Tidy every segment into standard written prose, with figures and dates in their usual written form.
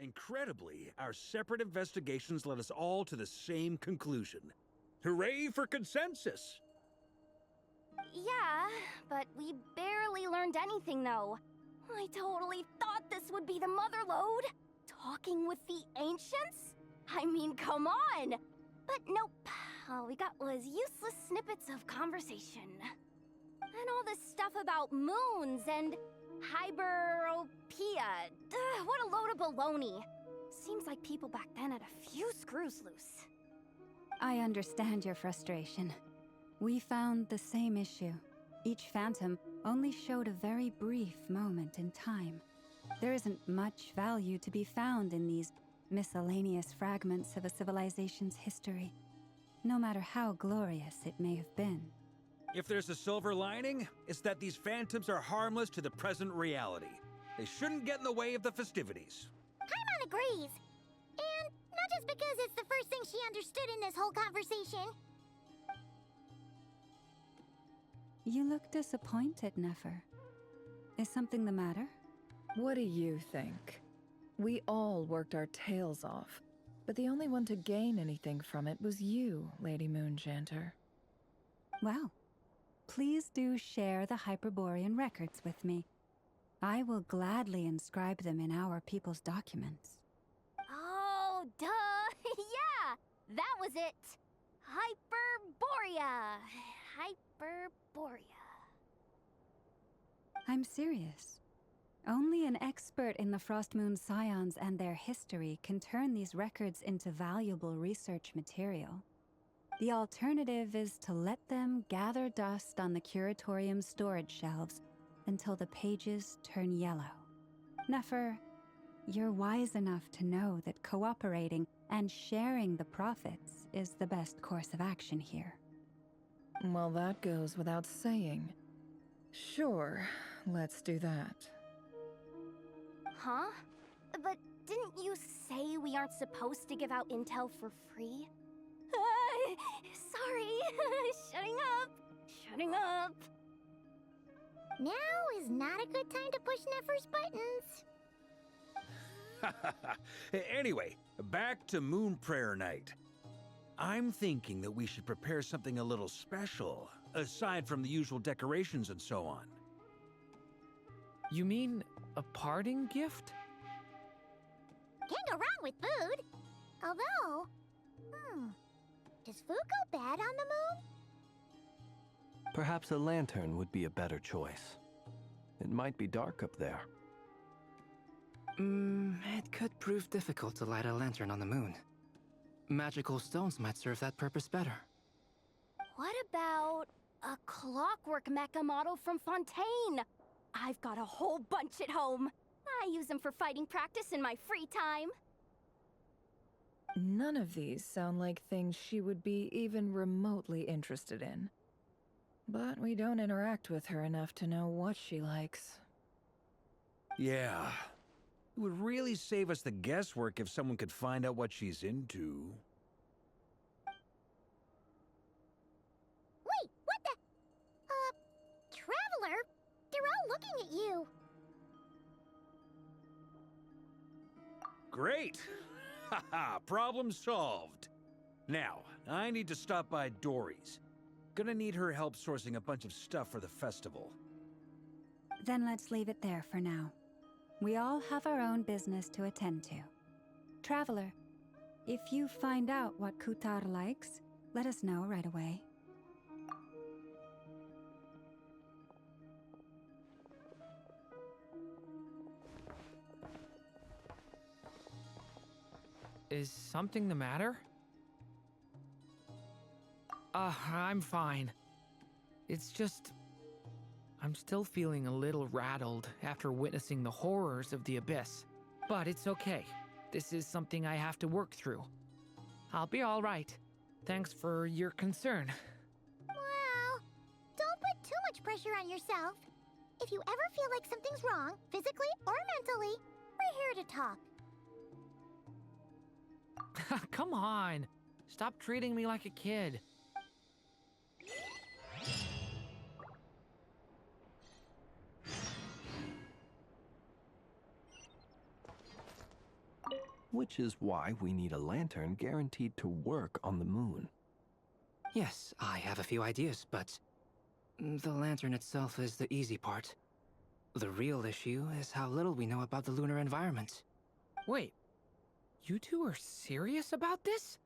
Incredibly, our separate investigations led us all to the same conclusion. Hooray for consensus! Yeah, but we barely learned anything, though. I totally thought this would be the mother lode. Talking with the ancients? I mean, come on! But nope. All we got was useless snippets of conversation. And all this stuff about moons and hyperopia. What a load of baloney. Seems like people back then had a few screws loose. I understand your frustration. We found the same issue. Each phantom only showed a very brief moment in time. There isn't much value to be found in these miscellaneous fragments of a civilization's history, no matter how glorious it may have been. If there's a silver lining, it's that these phantoms are harmless to the present reality. They shouldn't get in the way of the festivities. Paimon agrees. And not just because it's the first thing she understood in this whole conversation. You look disappointed, Nefer. Is something the matter? What do you think? We all worked our tails off, but the only one to gain anything from it was you, Lady Moonjanter. Well, please do share the Hyperborean records with me. I will gladly inscribe them in our people's documents. Oh, duh! Yeah! That was it! Hyperborea! Hyperborea. I'm serious. Only an expert in the Frostmoon Scions and their history can turn these records into valuable research material. The alternative is to let them gather dust on the Curatorium's storage shelves until the pages turn yellow. Nefer, you're wise enough to know that cooperating and sharing the profits is the best course of action here. Well, that goes without saying. Sure, let's do that. Huh? But didn't you say we aren't supposed to give out intel for free? Sorry. Shutting up. Shutting up. Now is not a good time to push Nefer's buttons. Anyway, back to Moon Prayer Night. I'm thinking that we should prepare something a little special, aside from the usual decorations and so on. You mean a parting gift? Can't go wrong with food. Although, does food go bad on the moon? Perhaps a lantern would be a better choice. It might be dark up there. It could prove difficult to light a lantern on the moon. Magical stones might serve that purpose better. What about a clockwork mecha model from Fontaine? I've got a whole bunch at home. I use them for fighting practice in my free time. None of these sound like things she would be even remotely interested in. But we don't interact with her enough to know what she likes. Yeah. It would really save us the guesswork if someone could find out what she's into. Wait, what the? Traveler? They're all looking at you. Great! Haha, problem solved. Now, I need to stop by Dory's. Gonna need her help sourcing a bunch of stuff for the festival. Then let's leave it there for now. We all have our own business to attend to. Traveler, if you find out what Kutar likes, let us know right away. Is something the matter? I'm fine. It's just... I'm still feeling a little rattled after witnessing the horrors of the Abyss. But it's okay. This is something I have to work through. I'll be all right. Thanks for your concern. Well, don't put too much pressure on yourself. If you ever feel like something's wrong, physically or mentally, we're here to talk. Come on. Stop treating me like a kid. which is why we need a lantern guaranteed to work on the moon. Yes, I have a few ideas, but the lantern itself is the easy part. The real issue is how little we know about the lunar environment. Wait, you two are serious about this?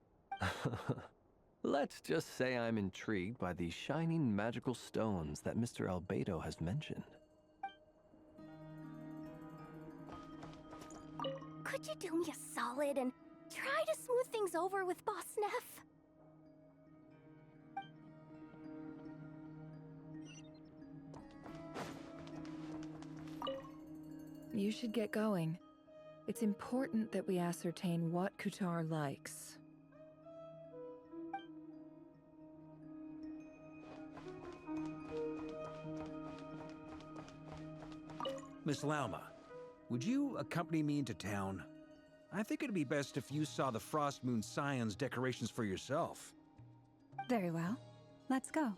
Let's just say I'm intrigued by these shining magical stones that Mr. Albedo has mentioned. Could you do me a solid and try to smooth things over with Boss Neff? You should get going. It's important that we ascertain what Kutar likes. Miss Lauma, would you accompany me into town? I think it'd be best if you saw the Frost Moon Scion's decorations for yourself. Very well. Let's go.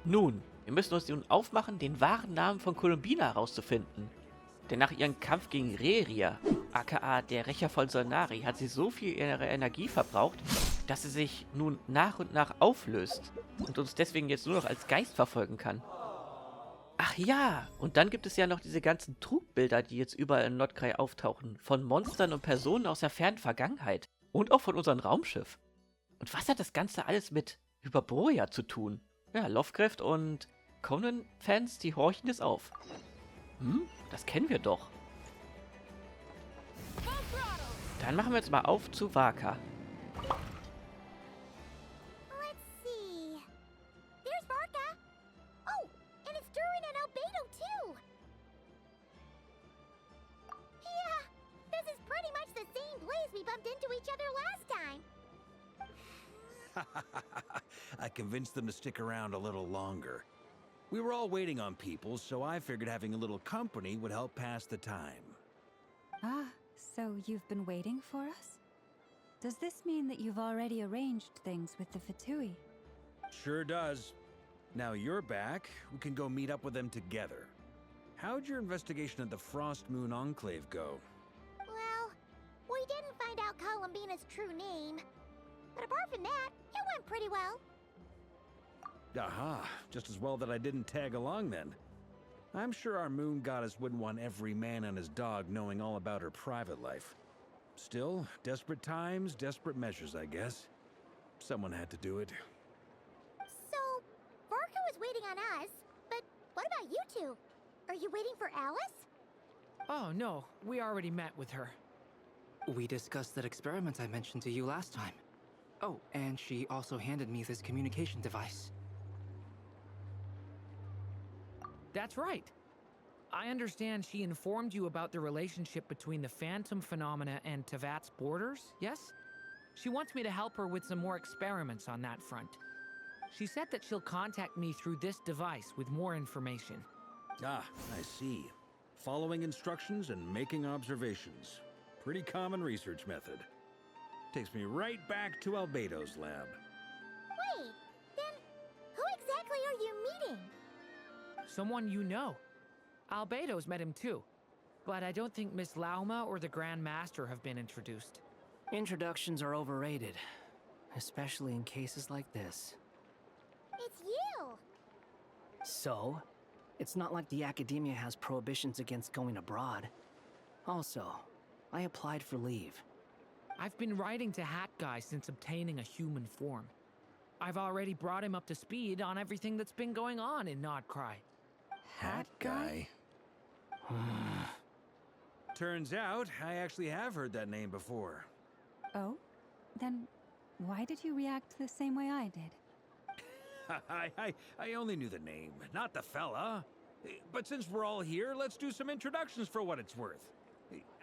Nun, wir müssen uns nun aufmachen, den wahren Namen von Columbina herauszufinden. Denn nach ihrem Kampf gegen Rerir, aka der Rächer von Solnari, hat sie so viel ihrer Energie verbraucht, dass sie sich nun nach und nach auflöst und uns deswegen jetzt nur noch als Geist verfolgen kann. Ach ja, und dann gibt es ja noch diese ganzen Trugbilder, die jetzt überall in Nod-Krai auftauchen, von Monstern und Personen aus der fernen Vergangenheit und auch von unserem Raumschiff. Und was hat das Ganze alles mit Überall zu tun? Ja, Lovecraft und Können-Fans, die horchen jetzt auf. Das kennen wir doch. Dann machen wir jetzt mal auf zu Waka. Let's see. There's Varka. Oh, and it's Durin and Albedo too. Yeah, this is pretty much the same place we bumped into each other last time. I convinced them to stick around a little longer. We were all waiting on people, so I figured having a little company would help pass the time. Ah, so you've been waiting for us? Does this mean that you've already arranged things with the Fatui? Sure does. Now you're back, we can go meet up with them together. How'd your investigation at the Frost Moon Enclave go? Well, we didn't find out Columbina's true name. But apart from that, it went pretty well. Aha, just as well that I didn't tag along then. I'm sure our moon goddess wouldn't want every man and his dog knowing all about her private life. Still, desperate times, desperate measures, I guess. Someone had to do it. So, Varka was waiting on us, but what about you two? Are you waiting for Alice? Oh no, we already met with her. We discussed that experiment I mentioned to you last time. Oh, and she also handed me this communication device. That's right. I understand she informed you about the relationship between the phantom phenomena and Teyvat's borders, yes? She wants me to help her with some more experiments on that front. She said that she'll contact me through this device with more information. Ah, I see. Following instructions and making observations. Pretty common research method. Takes me right back to Albedo's lab. Wait, then who exactly are you meeting? Someone you know. Albedo's met him too. But I don't think Miss Lauma or the Grand Master have been introduced. Introductions are overrated, especially in cases like this. It's you! So, it's not like the academia has prohibitions against going abroad. Also, I applied for leave. I've been writing to Hat Guy since obtaining a human form. I've already brought him up to speed on everything that's been going on in Nod-Krai. Hat guy? Turns out, I actually have heard that name before. Oh? Then why did you react the same way I did? I only knew the name, not the fella. But since we're all here, let's do some introductions for what it's worth.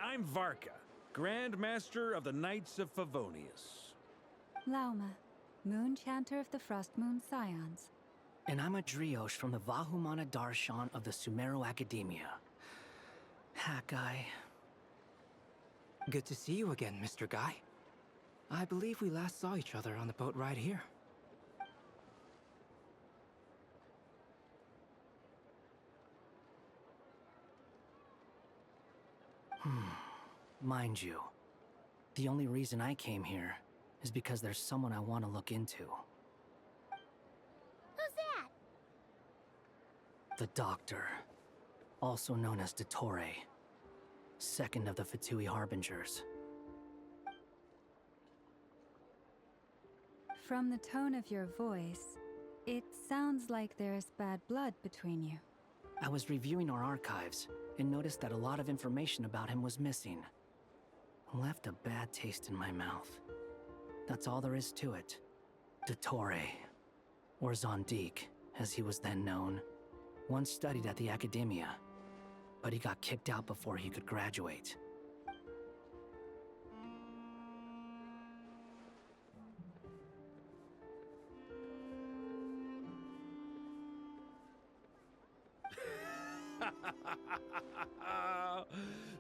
I'm Varka, Grand Master of the Knights of Favonius. Lauma, Moon Chanter of the Frost Moon Scions. And I'm a Driosh from the Vahumana Darshan of the Sumeru Academia. Hat guy. Good to see you again, Mr. Guy. I believe we last saw each other on the boat ride here. Mind you, the only reason I came here is because there's someone I want to look into. Who's that? The Doctor, also known as Dottore, second of the Fatui Harbingers. From the tone of your voice, it sounds like there's bad blood between you. I was reviewing our archives and noticed that a lot of information about him was missing. Left a bad taste in my mouth. That's all there is to it. Dottore, or Zondik, as he was then known, once studied at the Academia, but he got kicked out before he could graduate.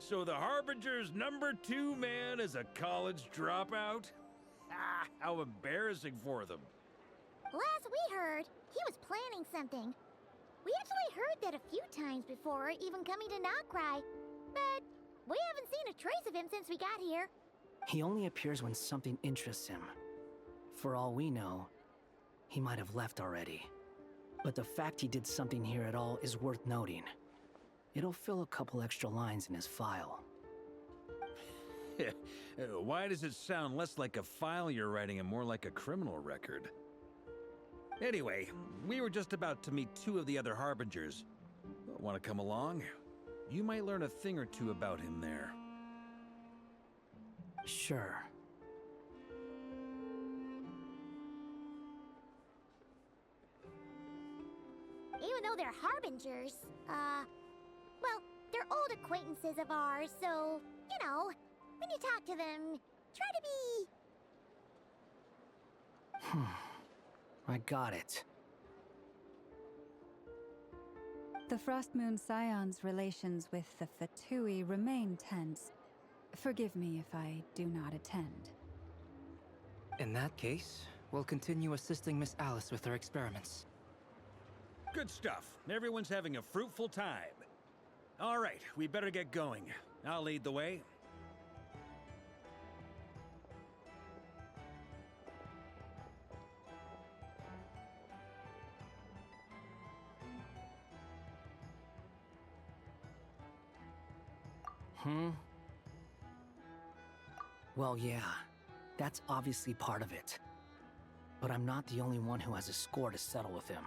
So the Harbinger's #2 man is a college dropout? How embarrassing for them. Last we heard, he was planning something. We actually heard that a few times before, even coming to Nod-Krai, but we haven't seen a trace of him since we got here. He only appears when something interests him. For all we know, he might have left already. But the fact he did something here at all is worth noting. It'll fill a couple extra lines in his file. Why does it sound less like a file you're writing and more like a criminal record? Anyway, we were just about to meet 2 of the other Harbingers. Want to come along? You might learn a thing or two about him there. Sure. Even though they're Harbingers, well, they're old acquaintances of ours, so, you know, when you talk to them, try to be... I got it. The Frost Moon Scions' relations with the Fatui remain tense. Forgive me if I do not attend. In that case, we'll continue assisting Miss Alice with her experiments. Good stuff. Everyone's having a fruitful time. All right, we better get going. I'll lead the way. Well, yeah, that's obviously part of it. But I'm not the only one who has a score to settle with him.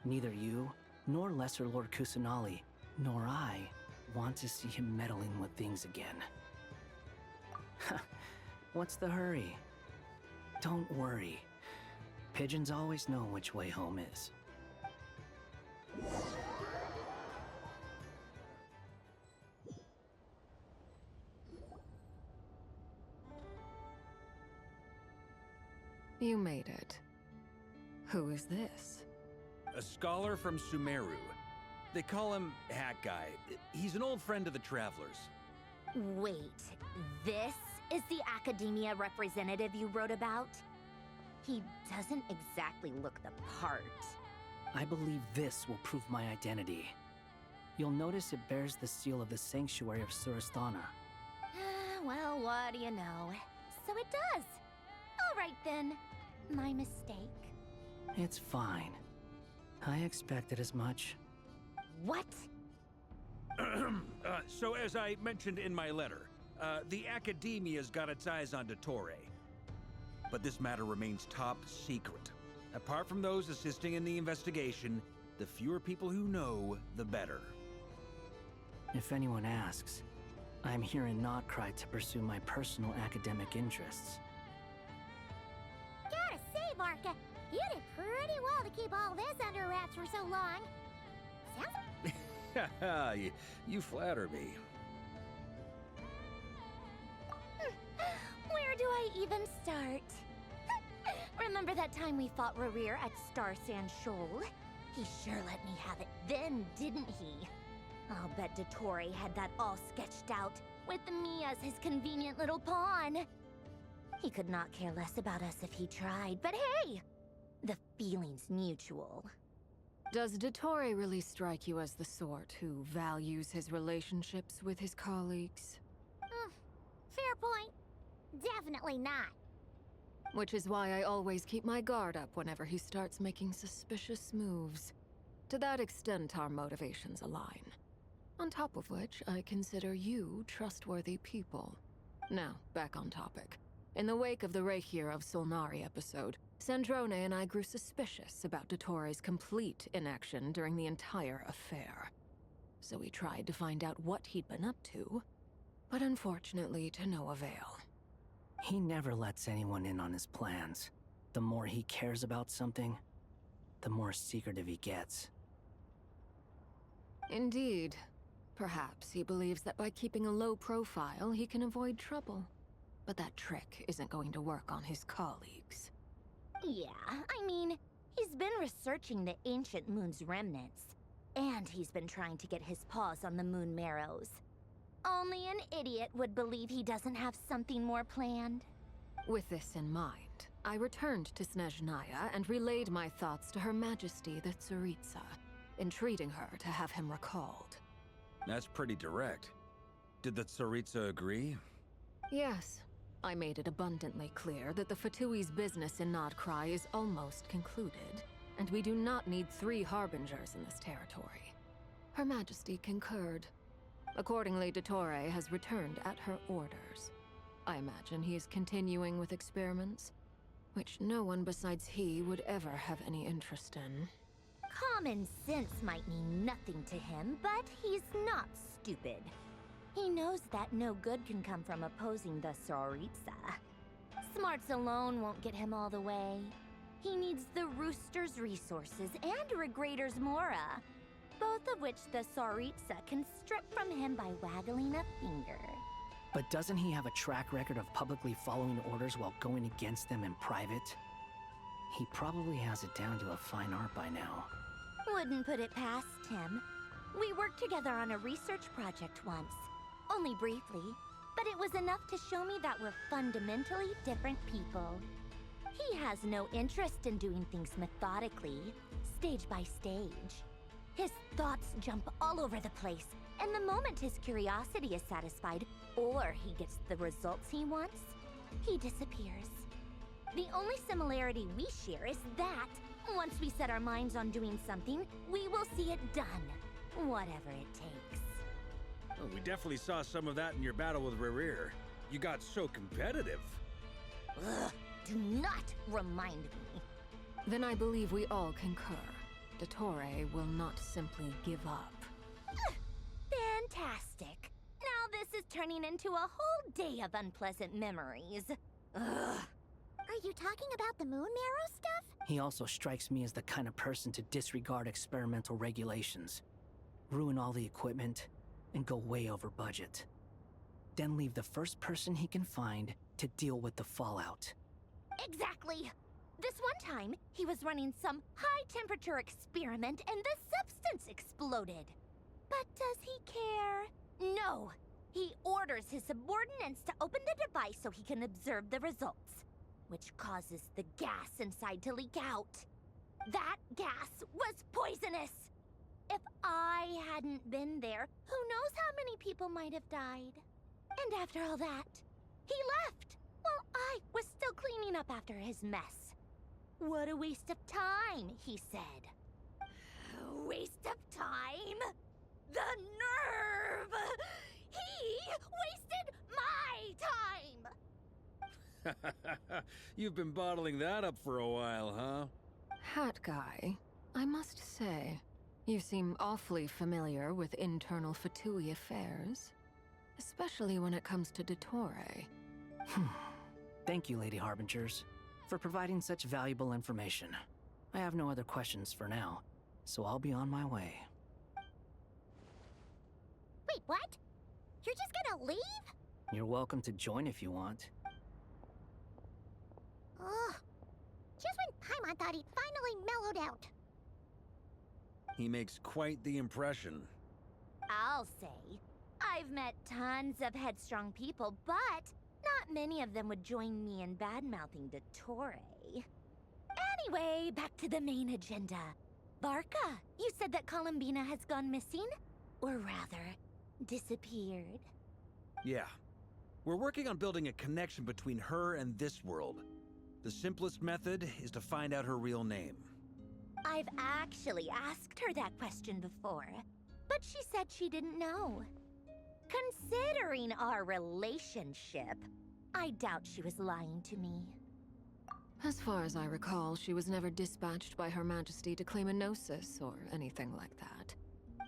Neither you, nor Lesser Lord Kusanali, nor I want to see him meddling with things again. What's the hurry? Don't worry. Pigeons always know which way home is. You made it. Who is this? A scholar from Sumeru. They call him Hat Guy. He's an old friend of the Travelers. Wait, this is the Academia representative you wrote about? He doesn't exactly look the part. I believe this will prove my identity. You'll notice it bears the seal of the Sanctuary of Surasthana. Well, what do you know? So it does. All right then. My mistake. It's fine. I expected as much. What? So as I mentioned in my letter, the Academia's got its eyes on Dottore. But this matter remains top secret. Apart from those assisting in the investigation, the fewer people who know, the better. If anyone asks, I'm here in Nod-Krai to pursue my personal academic interests. Gotta say, Varka, you did pretty well to keep all this under wraps for so long. Sounds... Haha, you flatter me. Where do I even start? Remember that time we fought Rerir at Star Sand Shoal? He sure let me have it then, didn't he? I'll bet Dottore had that all sketched out, with me as his convenient little pawn. He could not care less about us if he tried, but hey! The feeling's mutual. Does Dottore really strike you as the sort who values his relationships with his colleagues? Fair point. Definitely not. Which is why I always keep my guard up whenever he starts making suspicious moves. To that extent, our motivations align. On top of which, I consider you trustworthy people. Now, back on topic. In the wake of the Rerir of Solnari episode, Sandrone and I grew suspicious about Dottore's complete inaction during the entire affair. So we tried to find out what he'd been up to, but unfortunately to no avail. He never lets anyone in on his plans. The more he cares about something, the more secretive he gets. Indeed. Perhaps he believes that by keeping a low profile, he can avoid trouble. But that trick isn't going to work on his colleagues. Yeah, I mean, he's been researching the ancient moon's remnants. And he's been trying to get his paws on the moon marrows. Only an idiot would believe he doesn't have something more planned. With this in mind, I returned to Snezhnaya and relayed my thoughts to Her Majesty the Tsaritsa, entreating her to have him recalled. That's pretty direct. Did the Tsaritsa agree? Yes. I made it abundantly clear that the Fatui's business in Nod-Krai is almost concluded, and we do not need 3 harbingers in this territory. Her Majesty concurred. Accordingly, Dottore has returned at her orders. I imagine he is continuing with experiments, which no one besides he would ever have any interest in. Common sense might mean nothing to him, but he's not stupid. He knows that no good can come from opposing the Tsaritsa. Smarts alone won't get him all the way. He needs the Rooster's resources and Regrator's Mora, both of which the Tsaritsa can strip from him by waggling a finger. But doesn't he have a track record of publicly following orders while going against them in private? He probably has it down to a fine art by now. Wouldn't put it past him. We worked together on a research project once. Only briefly, but it was enough to show me that we're fundamentally different people. He has no interest in doing things methodically, stage by stage. His thoughts jump all over the place, and the moment his curiosity is satisfied, or he gets the results he wants, he disappears. The only similarity we share is that, once we set our minds on doing something, we will see it done, whatever it takes. Well, we definitely saw some of that in your battle with Rerir. You got so competitive. Ugh, do not remind me. Then I believe we all concur. Dottore will not simply give up. Fantastic. Now this is turning into a whole day of unpleasant memories. Ugh. Are you talking about the moon marrow stuff? He also strikes me as the kind of person to disregard experimental regulations, ruin all the equipment, and go way over budget. Then leave the first person he can find to deal with the fallout. Exactly. This one time, he was running some high-temperature experiment and the substance exploded. But does he care? No. He orders his subordinates to open the device so he can observe the results, which causes the gas inside to leak out. That gas was poisonous. If I hadn't been there, who knows how many people might have died. And after all that, he left, while I was still cleaning up after his mess. What a waste of time, he said. Waste of time? The nerve! He wasted my time! You've been bottling that up for a while, huh? Hat guy, I must say, you seem awfully familiar with internal Fatui affairs. Especially when it comes to Dottore. Thank you, Lady Harbingers, for providing such valuable information. I have no other questions for now, so I'll be on my way. Wait, what? You're just gonna leave? You're welcome to join if you want. Ugh. Just when Paimon thought he'd finally mellowed out. He makes quite the impression. I'll say. I've met tons of headstrong people, but not many of them would join me in bad-mouthing Dottore. Anyway, back to the main agenda. Barca, you said that Columbina has gone missing? Or rather, disappeared. Yeah. We're working on building a connection between her and this world. The simplest method is to find out her real name. I've actually asked her that question before, but she said she didn't know. Considering our relationship, I doubt she was lying to me. As far as I recall, she was never dispatched by Her Majesty to claim a gnosis or anything like that.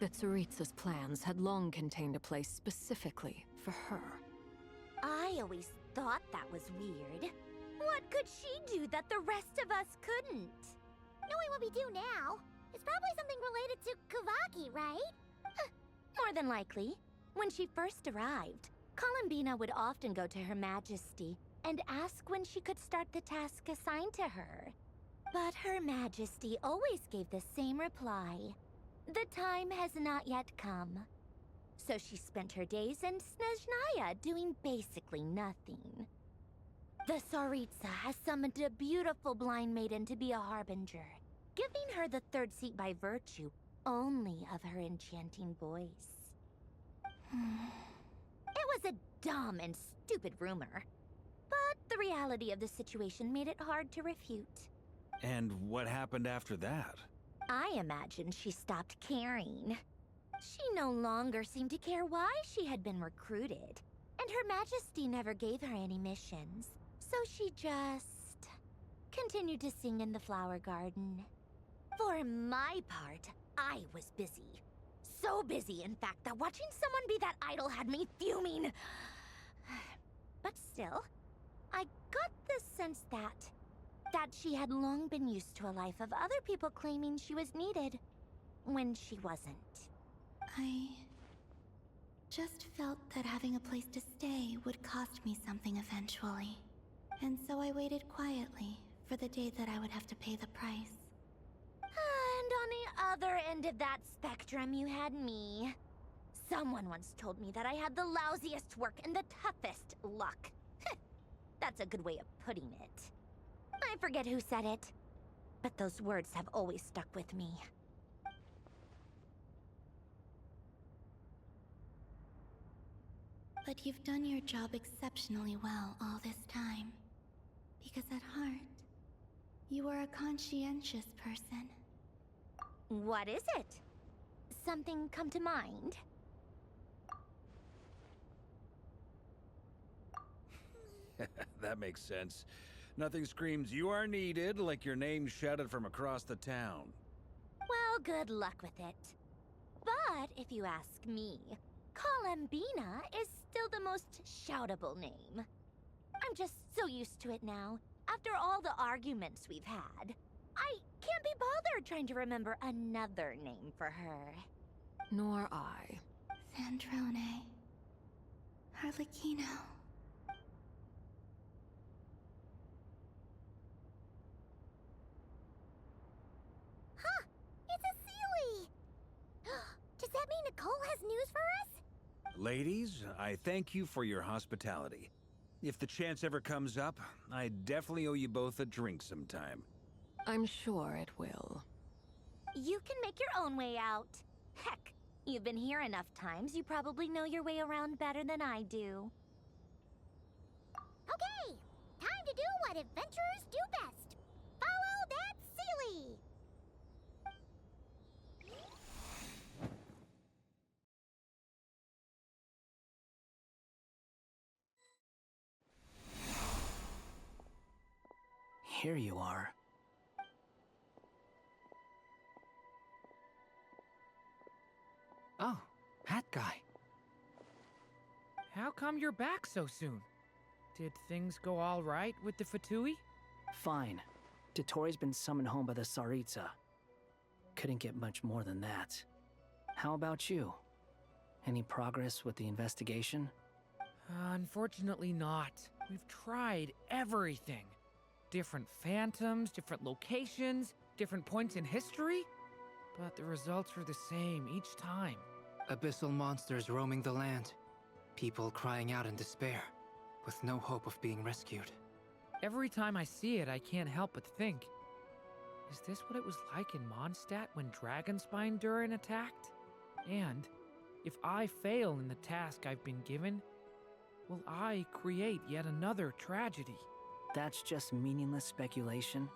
That Tsaritsa's plans had long contained a place specifically for her. I always thought that was weird. What could she do that the rest of us couldn't? Knowing what we do now, it's probably something related to Kavaki, right? More than likely. When she first arrived, Columbina would often go to Her Majesty and ask when she could start the task assigned to her. But Her Majesty always gave the same reply. The time has not yet come. So she spent her days in Snezhnaya doing basically nothing. The Tsaritsa has summoned a beautiful blind maiden to be a harbinger, giving her the third seat by virtue only of her enchanting voice. It was a dumb and stupid rumor, but the reality of the situation made it hard to refute. And what happened after that? I imagine she stopped caring. She no longer seemed to care why she had been recruited, and Her Majesty never gave her any missions, so she just continued to sing in the flower garden. For my part, I was busy. So busy, in fact, that watching someone be that idol had me fuming. But still, I got the sense that she had long been used to a life of other people claiming she was needed when she wasn't. I just felt that having a place to stay would cost me something eventually. And so I waited quietly for the day that I would have to pay the price. And on the other end of that spectrum, you had me. Someone once told me that I had the lousiest work and the toughest luck. That's a good way of putting it. I forget who said it, but those words have always stuck with me. But you've done your job exceptionally well all this time. Because at heart, you are a conscientious person. What is it? Something come to mind? That makes sense. Nothing screams you are needed like your name shouted from across the town. Well, good luck with it. But if you ask me, Columbina is still the most shoutable name. I'm just so used to it now, after all the arguments we've had. I can't be bothered trying to remember another name for her. Nor I. Sandrone. Harlequino. Huh! It's a Sealy! Does that mean Nicole has news for us? Ladies, I thank you for your hospitality. If the chance ever comes up, I definitely owe you both a drink sometime. I'm sure it will. You can make your own way out. Heck, you've been here enough times, you probably know your way around better than I do. Okay! Time to do what adventurers do best. Follow that Sealy! Here you are. Oh, that guy. How come you're back so soon? Did things go all right with the Fatui? Fine. Dottore been summoned home by the Tsaritsa. Couldn't get much more than that. How about you? Any progress with the investigation? Unfortunately not. We've tried everything. Different phantoms, different locations, different points in history. But the results are the same each time. Abyssal monsters roaming the land. People crying out in despair, with no hope of being rescued. Every time I see it, I can't help but think, is this what it was like in Mondstadt when Dragonspine Durin attacked? And if I fail in the task I've been given, will I create yet another tragedy? That's just meaningless speculation.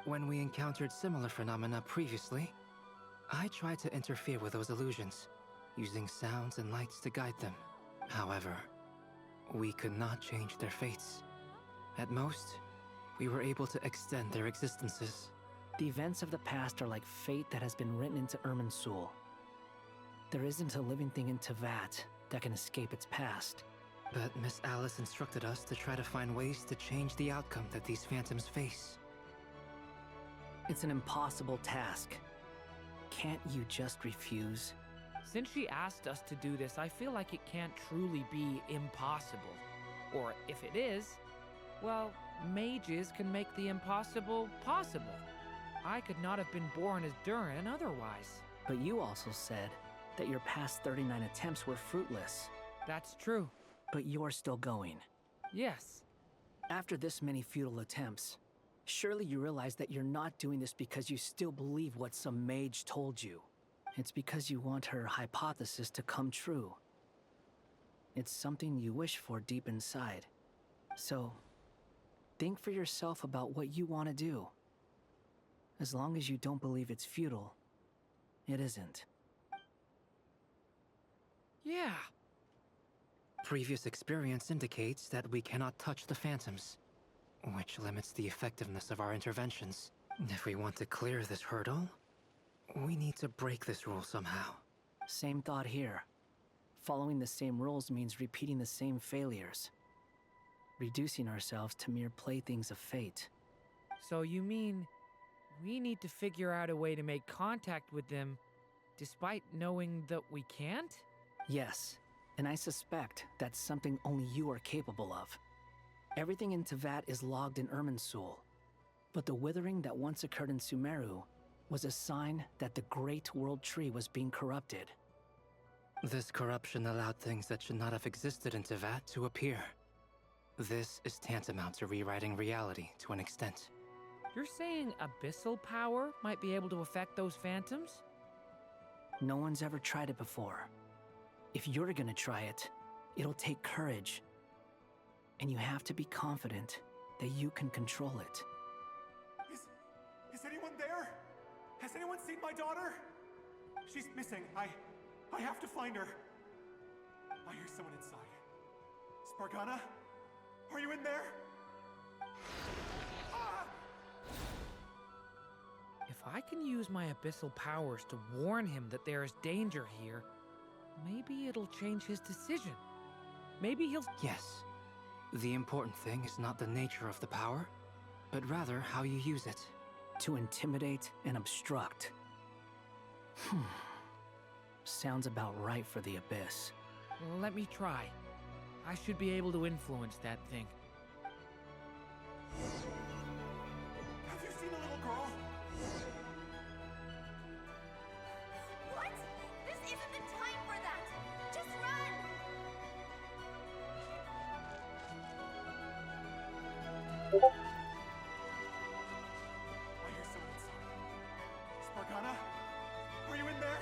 When we encountered similar phenomena previously, I tried to interfere with those illusions, using sounds and lights to guide them. However, we could not change their fates. At most, we were able to extend their existences. The events of the past are like fate that has been written into Irminsul. There isn't a living thing in Teyvat that can escape its past. But Miss Alice instructed us to try to find ways to change the outcome that these phantoms face. It's an impossible task. Can't you just refuse? Since she asked us to do this, I feel like it can't truly be impossible. Or if it is, well, mages can make the impossible possible. I could not have been born as Durin otherwise. But you also said that your past 39 attempts were fruitless. That's true. But you're still going. Yes. After this many futile attempts, surely you realize that you're not doing this because you still believe what some mage told you. It's because you want her hypothesis to come true. It's something you wish for deep inside. So, think for yourself about what you want to do. As long as you don't believe it's futile, it isn't. Yeah. Previous experience indicates that we cannot touch the phantoms, which limits the effectiveness of our interventions. If we want to clear this hurdle, we need to break this rule somehow. Same thought here. Following the same rules means repeating the same failures. Reducing ourselves to mere playthings of fate. So you mean we need to figure out a way to make contact with them despite knowing that we can't? Yes, and I suspect that's something only you are capable of. Everything in Teyvat is logged in Irminsul, but the withering that once occurred in Sumeru was a sign that the Great World Tree was being corrupted. This corruption allowed things that should not have existed in Teyvat to appear. This is tantamount to rewriting reality to an extent. You're saying abyssal power might be able to affect those phantoms? No one's ever tried it before. If you're gonna try it, it'll take courage. And you have to be confident that you can control it. Is anyone there? Has anyone seen my daughter? She's missing. I have to find her. I hear someone inside. Spargana? Are you in there? Ah! If I can use my abyssal powers to warn him that there is danger here, maybe it'll change his decision. Maybe he'll... Yes. The important thing is not the nature of the power, but rather how you use it. To intimidate and obstruct. Sounds about right for the Abyss. Let me try. I should be able to influence that thing. Have you seen a little girl? What? This isn't the time for that! Just run! I hear someone inside. Spargana? Are you in there?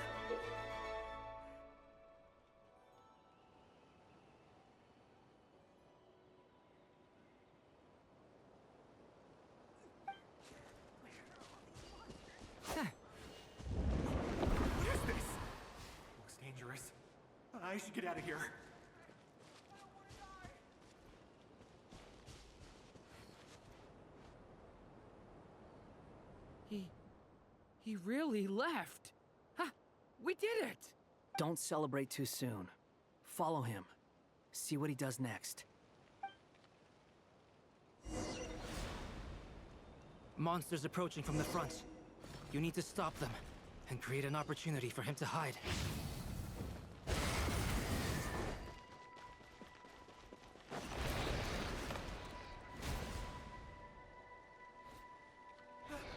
What is this? Looks dangerous. I should get out of here. He really left. Ha! We did it! Don't celebrate too soon. Follow him. See what he does next. Monsters approaching from the front. You need to stop them and create an opportunity for him to hide.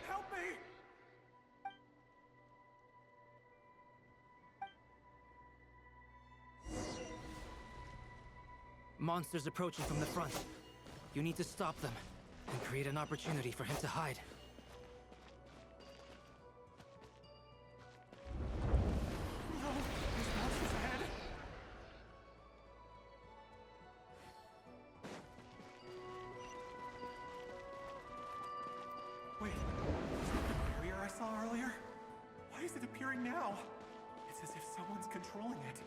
Help me! Monsters approaching from the front. You need to stop them and create an opportunity for him to hide. No! There's monsters ahead! Wait, is that the barrier I saw earlier? Why is it appearing now? It's as if someone's controlling it.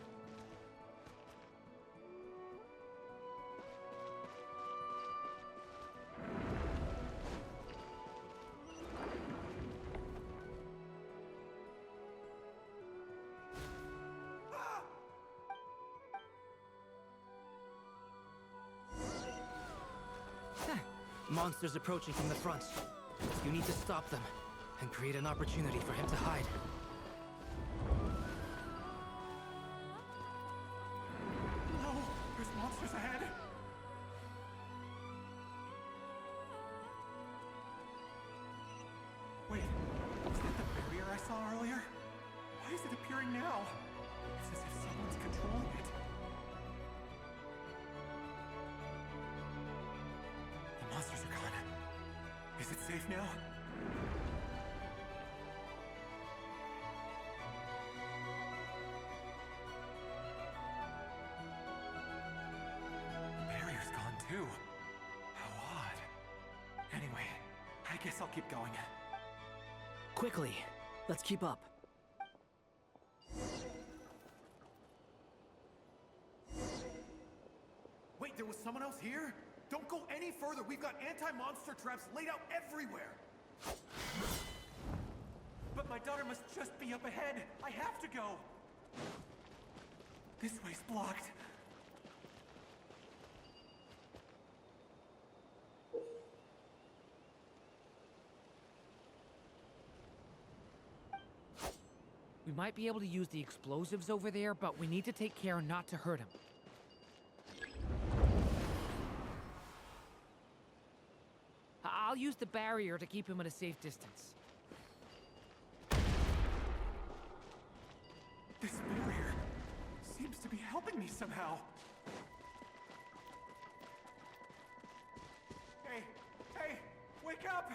Monsters approaching from the front. You need to stop them and create an opportunity for him to hide. No! There's monsters ahead! Wait, is that the barrier I saw earlier? Why is it appearing now? It's as if someone's controlling it. The monsters are gone. Is it safe now? The barrier's gone too. How odd. Anyway, I guess I'll keep going. Quickly, let's keep up. Wait, there was someone else here? Don't go any further. We've got anti-monster traps laid out everywhere. But my daughter must just be up ahead. I have to go. This way's blocked. We might be able to use the explosives over there, but we need to take care not to hurt him. I'll use the barrier to keep him at a safe distance. This barrier seems to be helping me somehow. Hey, wake up!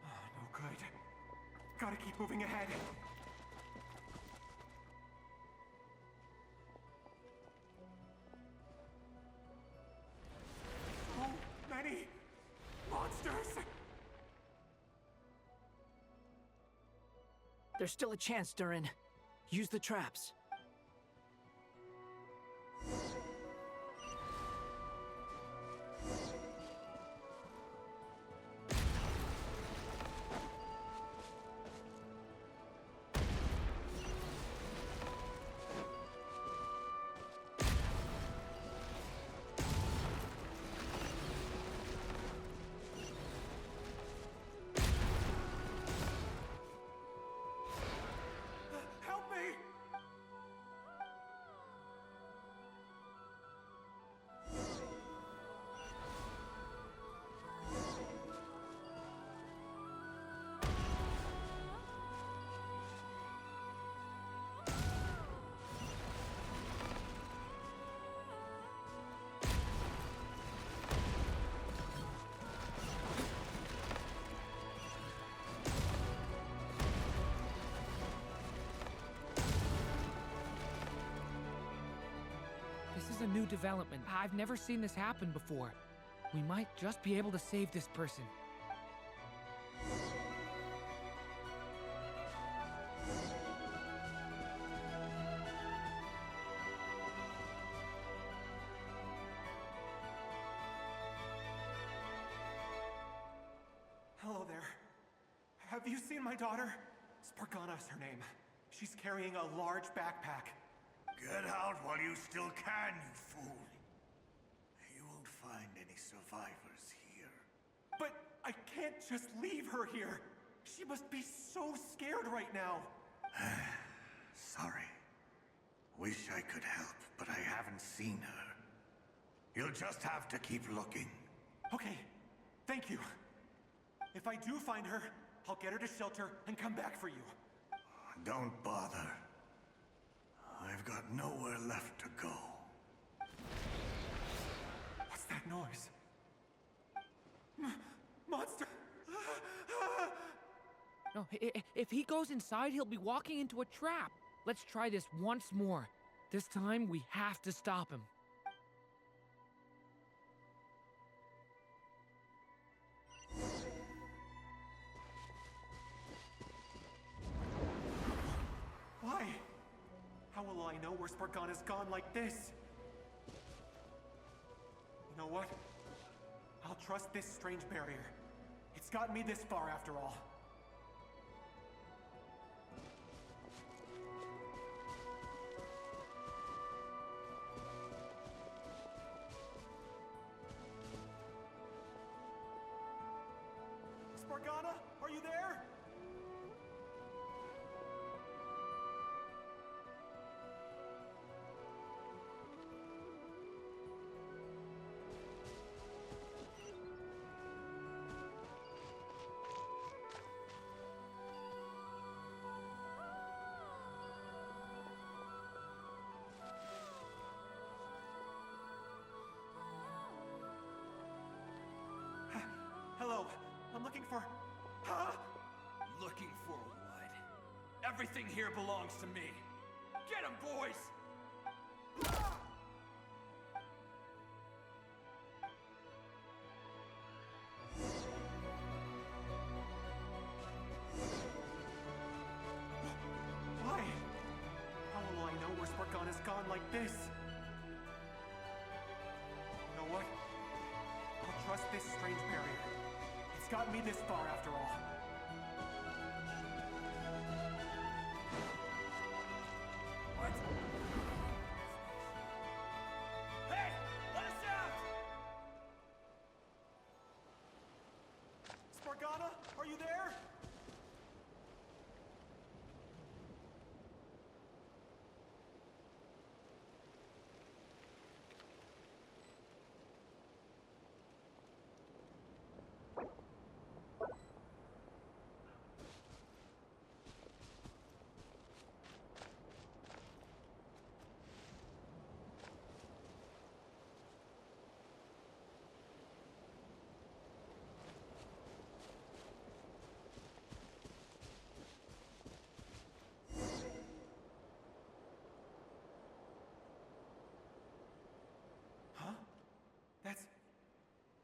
Oh, no good. Gotta keep moving ahead. So many monsters! There's still a chance, Durin. Use the traps. Help me! This is a new development. I've never seen this happen before. We might just be able to save this person. Hello there. Have you seen my daughter? Spargana is her name. She's carrying a large backpack. Get out while you still can, you fool. You won't find any survivors here. but I can't just leave her here. She must be so scared right now. Sorry. Wish I could help, but I haven't seen her. You'll just have to keep looking. Okay, thank you. If I do find her, I'll get her to shelter and come back for you. Don't bother. I've got nowhere left to go. What's that noise? Monster! No, if he goes inside, he'll be walking into a trap. Let's try this once more. This time, we have to stop him. Why? How will I know where Spargana's gone like this? You know what? I'll trust this strange barrier. It's gotten me this far after all. Spargana, are you there? Hello, I'm looking for... Huh? Looking for what? Everything here belongs to me. Get him, boys! Why? How will I know where Spargana's gone like this? You know what? I'll trust this strange barrier. It's gotten me this far after all. What? Hey! Let us out! Spargana, are you there?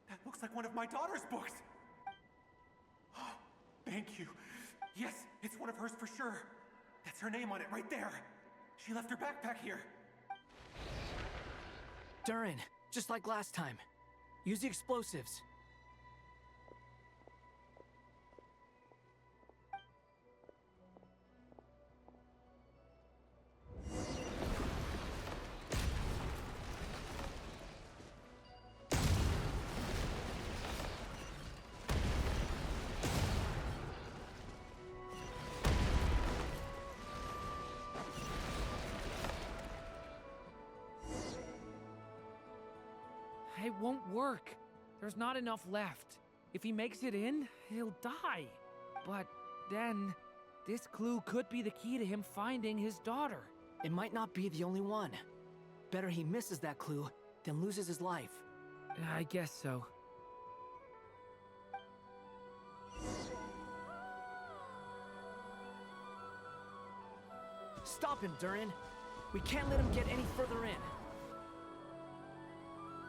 That looks like one of my daughter's books! Thank you. Yes, it's one of hers for sure. That's her name on it right there. She left her backpack here. Durin, just like last time. Use the explosives. It won't work. There's not enough left. If he makes it in, he'll die. But then, this clue could be the key to him finding his daughter. It might not be the only one. Better he misses that clue than loses his life. I guess so. Stop him, Durin. We can't let him get any further in.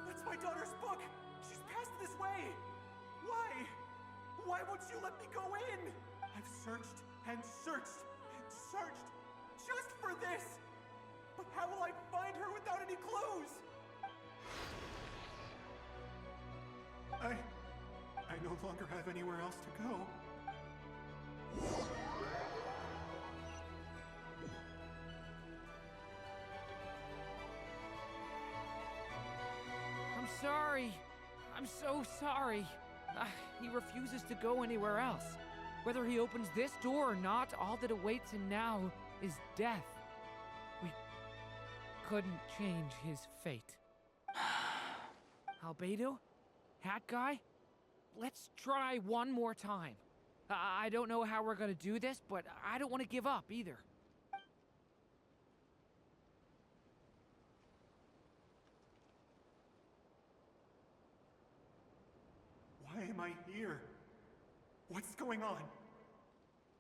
That's my daughter's book! She's passed this way! Why? Why won't you let me go in? I've searched and searched and searched just for this! But how will I find her without any clues? I no longer have anywhere else to go. I'm sorry. I'm so sorry. He refuses to go anywhere else. Whether he opens this door or not, all that awaits him now is death. We couldn't change his fate. Albedo? Hat guy? Let's try one more time. I don't know how we're gonna do this, but I don't want to give up either. Why am I here? What's going on?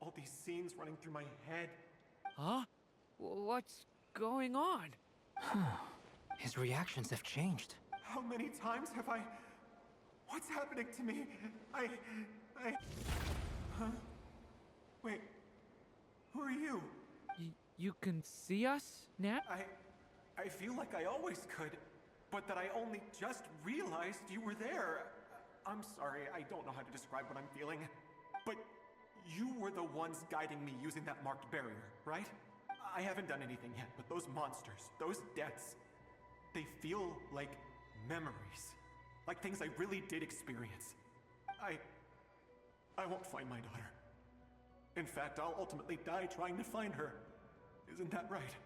All these scenes running through my head. Huh? What's going on? His reactions have changed. How many times have I... What's happening to me? Huh? Wait. Who are you? You can see us, Nat? I feel like I always could, but that I only just realized you were there. I'm sorry, I don't know how to describe what I'm feeling. But you were the ones guiding me using that marked barrier, right? I haven't done anything yet, but those monsters, those deaths, they feel like memories. Like things I really did experience. I won't find my daughter. In fact, I'll ultimately die trying to find her. Isn't that right?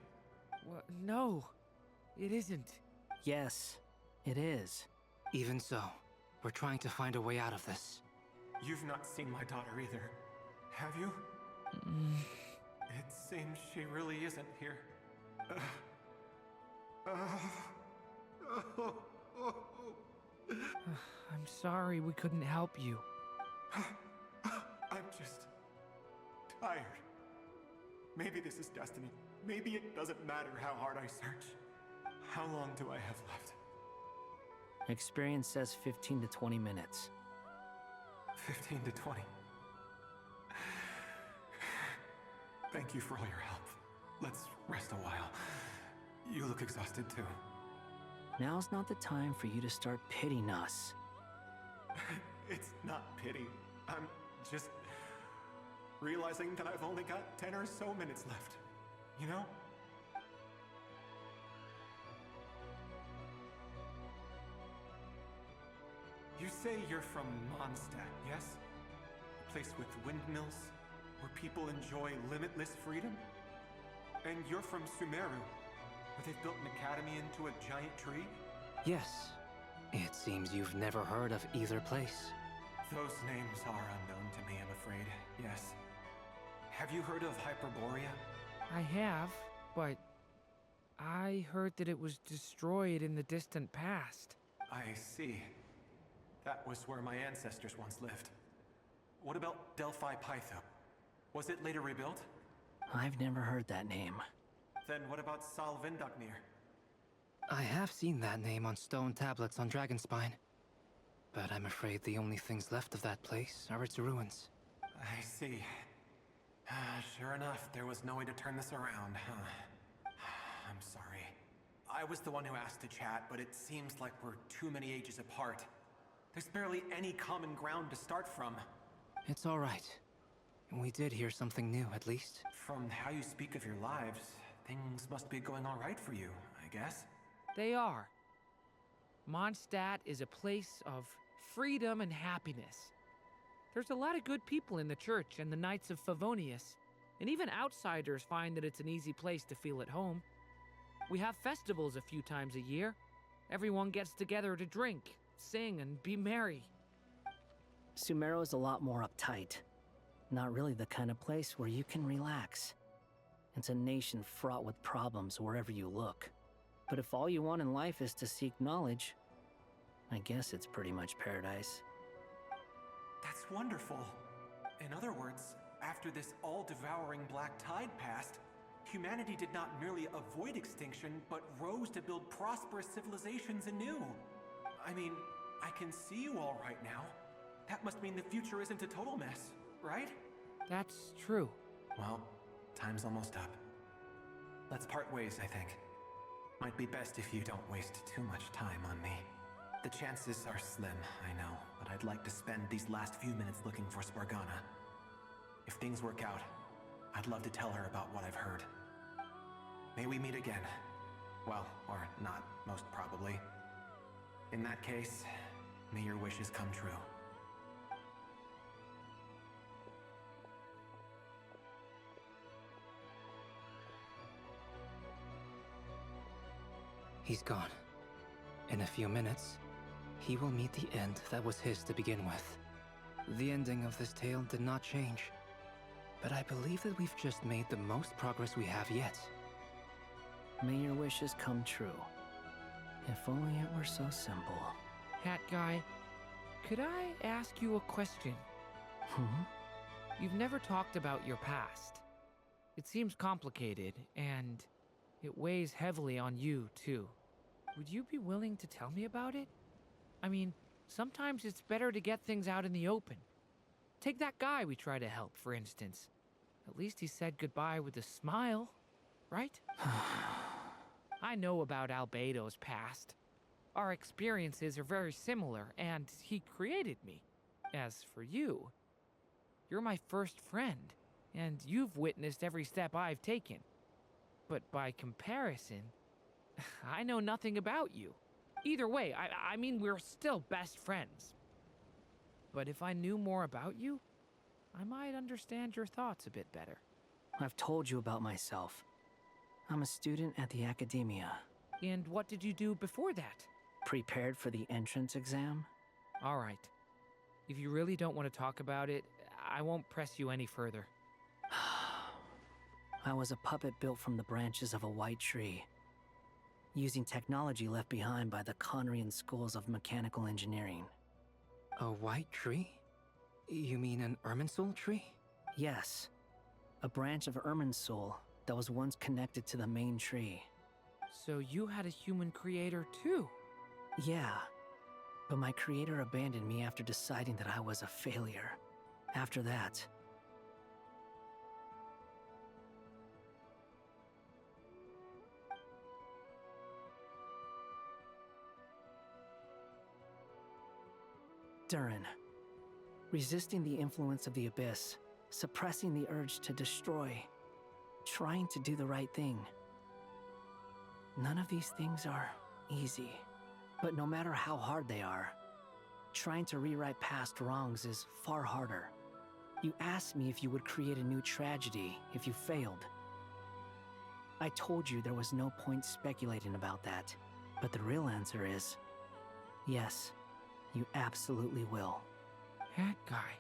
Well, no, it isn't. Yes, it is. Even so, we're trying to find a way out of this. You've not seen my daughter either, have you? It seems she really isn't here. I'm sorry we couldn't help you. I'm just tired. Maybe this is destiny. Maybe it doesn't matter how hard I search. How long do I have left? Experience says 15 to 20 minutes. 15 to 20. Thank you for all your help. Let's rest a while. You look exhausted too. Now's not the time for you to start pitying us. It's not pity. I'm just realizing that I've only got 10 or so minutes left. You know? You say you're from Mondstadt, yes? A place with windmills, where people enjoy limitless freedom? And you're from Sumeru, where they've built an academy into a giant tree? Yes. It seems you've never heard of either place. Those names are unknown to me, I'm afraid, yes. Have you heard of Hyperborea? I have, but I heard that it was destroyed in the distant past. I see. That was where my ancestors once lived. What about Delphi Pytho? Was it later rebuilt? I've never heard that name. Then what about Salvindaknir? I have seen that name on stone tablets on Dragonspine. But I'm afraid the only things left of that place are its ruins. I see. Sure enough, there was no way to turn this around, huh? I'm sorry. I was the one who asked to chat, but it seems like we're too many ages apart. There's barely any common ground to start from. It's all right. We did hear something new, at least. From how you speak of your lives, things must be going all right for you, I guess. They are. Mondstadt is a place of freedom and happiness. There's a lot of good people in the church and the Knights of Favonius, and even outsiders find that it's an easy place to feel at home. We have festivals a few times a year. Everyone gets together to drink, sing, and be merry. Sumeru is a lot more uptight. Not really the kind of place where you can relax. It's a nation fraught with problems wherever you look. But if all you want in life is to seek knowledge, I guess it's pretty much paradise. That's wonderful. In other words, after this all-devouring black tide passed, humanity did not merely avoid extinction, but rose to build prosperous civilizations anew. I mean, I can see you all right now. That must mean the future isn't a total mess, right? That's true. Well, time's almost up. Let's part ways, I think. Might be best if you don't waste too much time on me. The chances are slim, I know, but I'd like to spend these last few minutes looking for Spargana. If things work out, I'd love to tell her about what I've heard. May we meet again. Well, or not, most probably. In that case, may your wishes come true. He's gone. In a few minutes, he will meet the end that was his to begin with. The ending of this tale did not change, but I believe that we've just made the most progress we have yet. May your wishes come true. If only it were so simple. Hat guy, could I ask you a question? You've never talked about your past. It seems complicated, and it weighs heavily on you, too. Would you be willing to tell me about it? I mean, sometimes it's better to get things out in the open. Take that guy we try to help, for instance. At least he said goodbye with a smile, right? I know about Albedo's past. Our experiences are very similar, and he created me. As for you, you're my first friend, and you've witnessed every step I've taken. But by comparison, I know nothing about you. Either way, I mean, we're still best friends. But if I knew more about you, I might understand your thoughts a bit better. I've told you about myself. I'm a student at the academia. And what did you do before that? Prepared for the entrance exam? All right. If you really don't want to talk about it, I won't press you any further. I was a puppet built from the branches of a white tree, using technology left behind by the Conrian schools of mechanical engineering. A white tree? You mean an Irminsul tree? Yes. A branch of Irminsul that was once connected to the main tree. So you had a human creator too? Yeah. But my creator abandoned me after deciding that I was a failure. After that, Durin. Resisting the influence of the Abyss, suppressing the urge to destroy, trying to do the right thing. None of these things are easy. But no matter how hard they are, trying to rewrite past wrongs is far harder. You asked me if you would create a new tragedy if you failed. I told you there was no point speculating about that. But the real answer is, yes. You absolutely will. That guy.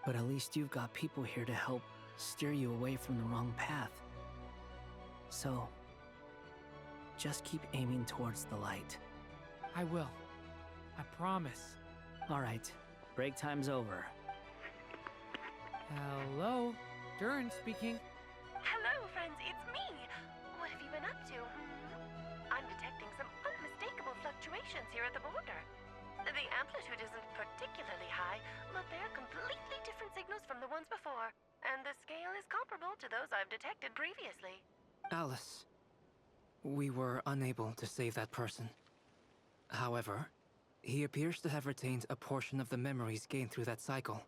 But at least you've got people here to help steer you away from the wrong path. So, just keep aiming towards the light. I will. I promise. All right. Break time's over. Hello? Durin speaking. Hello, friends. It's me. What have you been up to? I'm detecting some unmistakable fluctuations here at the border. The amplitude isn't particularly high, but they're completely different signals from the ones before, and the scale is comparable to those I've detected previously. Alice, we were unable to save that person. However, he appears to have retained a portion of the memories gained through that cycle,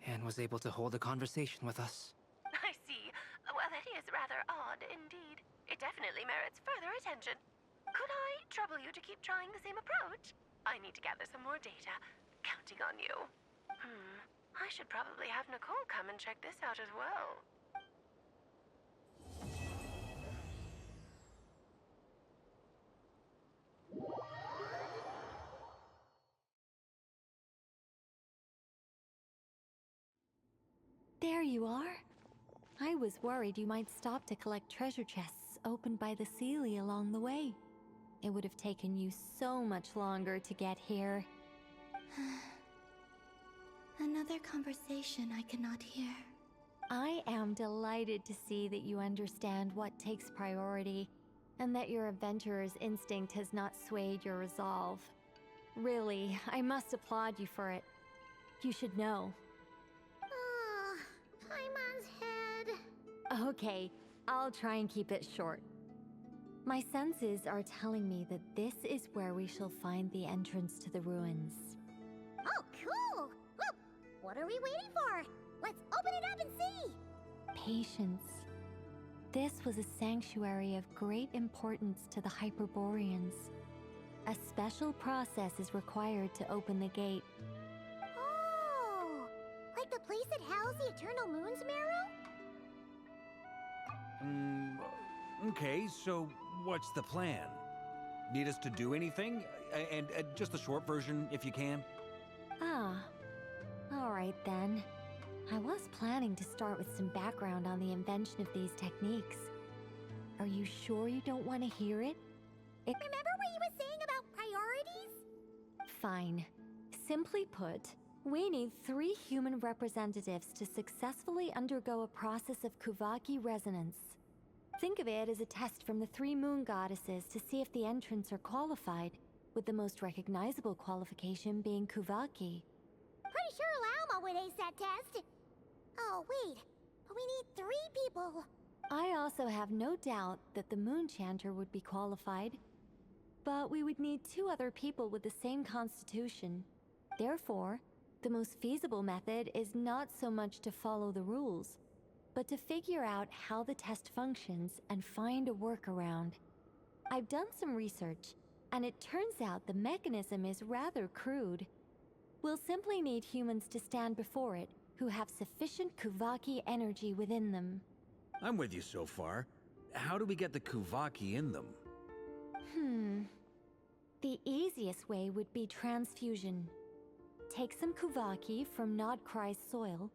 and was able to hold a conversation with us. I see. Well, that is rather odd indeed. It definitely merits further attention. Could I trouble you to keep trying the same approach? I need to gather some more data. Counting on you. I should probably have Nicole come and check this out as well. There you are. I was worried you might stop to collect treasure chests opened by the Seelie along the way. It would have taken you so much longer to get here. Another conversation I cannot hear. I am delighted to see that you understand what takes priority, and that your adventurer's instinct has not swayed your resolve. Really, I must applaud you for it. You should know. Paimon's head. Okay, I'll try and keep it short. My senses are telling me that this is where we shall find the entrance to the ruins. Oh, cool! Well, what are we waiting for? Let's open it up and see! Patience. This was a sanctuary of great importance to the Hyperboreans. A special process is required to open the gate. Oh! Like the place that housed the Eternal Moon's marrow? Okay, so what's the plan? Need us to do anything? And just the short version, if you can. Ah, all right then. I was planning to start with some background on the invention of these techniques. Are you sure you don't want to hear it? Remember what you were saying about priorities? Fine. Simply put, we need 3 human representatives to successfully undergo a process of Kuvaki resonance. Think of it as a test from the 3 moon goddesses to see if the entrants are qualified, with the most recognizable qualification being Kuvaki. Pretty sure Lauma would ace that test. Oh, wait. But we need 3 people. I also have no doubt that the Moon Chanter would be qualified. But we would need 2 other people with the same constitution. Therefore, the most feasible method is not so much to follow the rules, but to figure out how the test functions and find a workaround. I've done some research, and it turns out the mechanism is rather crude. We'll simply need humans to stand before it who have sufficient Kuvaki energy within them. I'm with you so far. How do we get the Kuvaki in them? The easiest way would be transfusion. Take some Kuvaki from Nod-Krai's soil,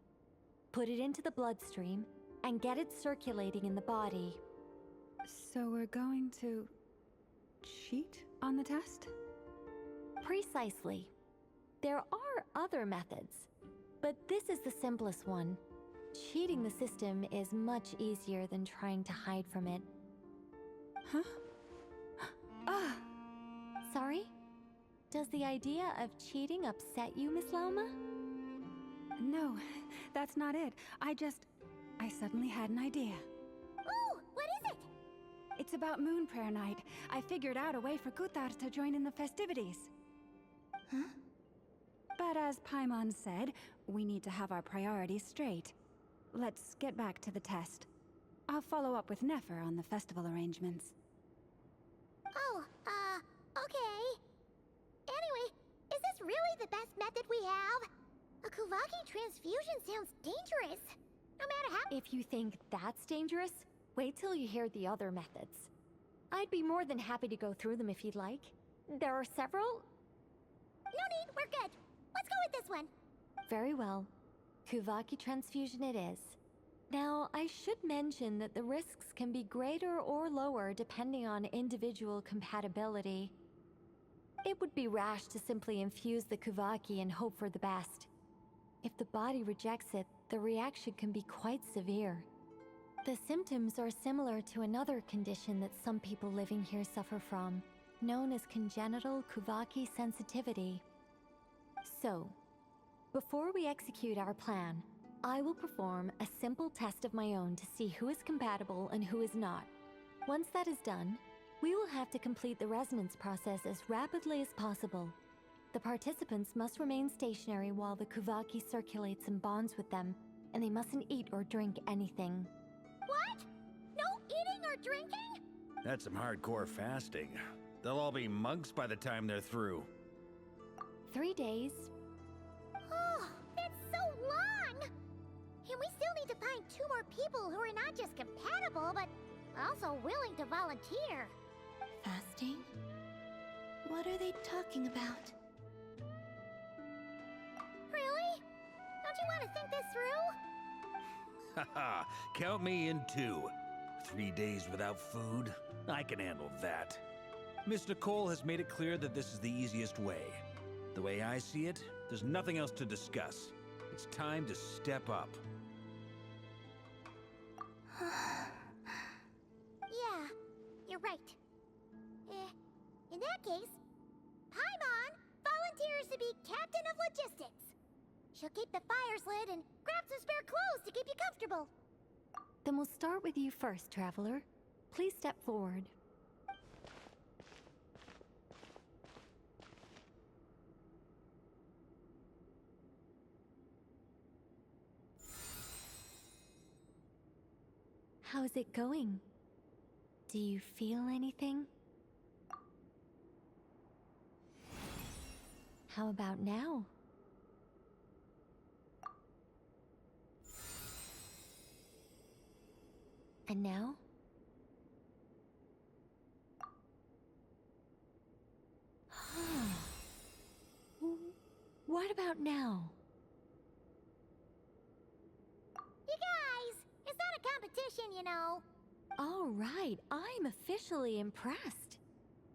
put it into the bloodstream, and get it circulating in the body. So we're going to cheat on the test? Precisely. There are other methods, but this is the simplest one. Cheating the system is much easier than trying to hide from it. Huh? Ah! Sorry? Does the idea of cheating upset you, Miss Lauma? No, that's not it. I suddenly had an idea. Ooh, what is it? It's about Moon Prayer Night. I figured out a way for Kuthar to join in the festivities. Huh? But as Paimon said, we need to have our priorities straight. Let's get back to the test. I'll follow up with Nefer on the festival arrangements. Oh, okay. Anyway, is this really the best method we have? A Kuvaki transfusion sounds dangerous. No matter how— If you think that's dangerous, wait till you hear the other methods. I'd be more than happy to go through them if you'd like. There are several. No need, we're good. Let's go with this one. Very well. Kuvaki transfusion it is. Now, I should mention that the risks can be greater or lower depending on individual compatibility. It would be rash to simply infuse the Kuvaki and hope for the best. If the body rejects it, the reaction can be quite severe. The symptoms are similar to another condition that some people living here suffer from, known as congenital Kuvaki sensitivity. So, before we execute our plan, I will perform a simple test of my own to see who is compatible and who is not. Once that is done, we will have to complete the resonance process as rapidly as possible. The participants must remain stationary while the Kuvaki circulates and bonds with them, and they mustn't eat or drink anything. What? No eating or drinking? That's some hardcore fasting. They'll all be monks by the time they're through. 3 days. Oh, that's so long! And we still need to find 2 more people who are not just compatible, but also willing to volunteer. Fasting? What are they talking about? Really? Don't you want to think this through? Haha, count me in too. 3 days without food? I can handle that. Miss Nicole has made it clear that this is the easiest way. The way I see it, there's nothing else to discuss. It's time to step up. Yeah, you're right. In that case, Paimon volunteers to be Captain of Logistics. She'll keep the fires lit and grab some spare clothes to keep you comfortable. Then we'll start with you first, Traveler. Please step forward. How's it going? Do you feel anything? How about now? And now? What about now? You guys, it's not a competition, you know. All right, I'm officially impressed.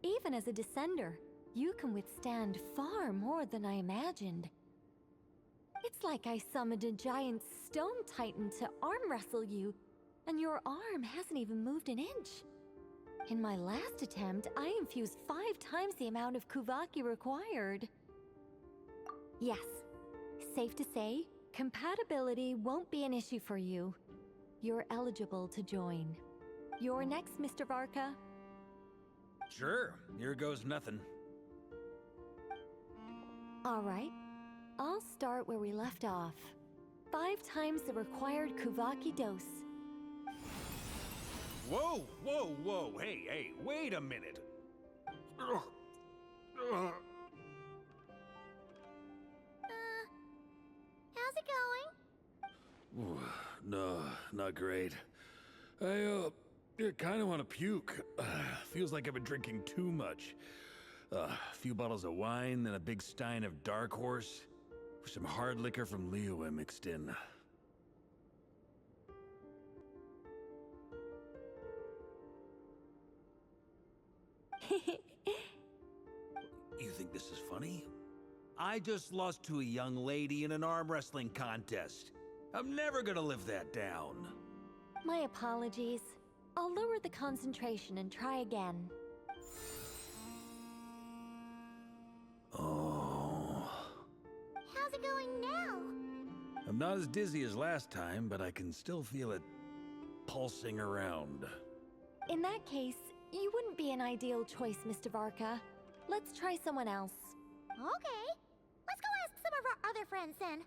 Even as a descender, you can withstand far more than I imagined. It's like I summoned a giant stone titan to arm wrestle you, and your arm hasn't even moved an inch. In my last attempt, I infused 5 times the amount of Kuvaki required. Yes, safe to say, compatibility won't be an issue for you. You're eligible to join. You're next, Mr. Varka. Sure, here goes nothing. All right, I'll start where we left off. 5 times the required Kuvaki dose. Whoa, whoa, whoa, hey, wait a minute. How's it going? No, not great. I kind of want to puke. Feels like I've been drinking too much. A few bottles of wine, then a big stein of Dark Horse, with some hard liquor from Liyue mixed in. You think this is funny? I just lost to a young lady in an arm wrestling contest. I'm never gonna live that down. My apologies. I'll lower the concentration and try again. Oh. How's it going now? I'm not as dizzy as last time, but I can still feel it pulsing around. In that case, you wouldn't be an ideal choice, Mr. Varka. Let's try someone else. Okay. Let's go ask some of our other friends then.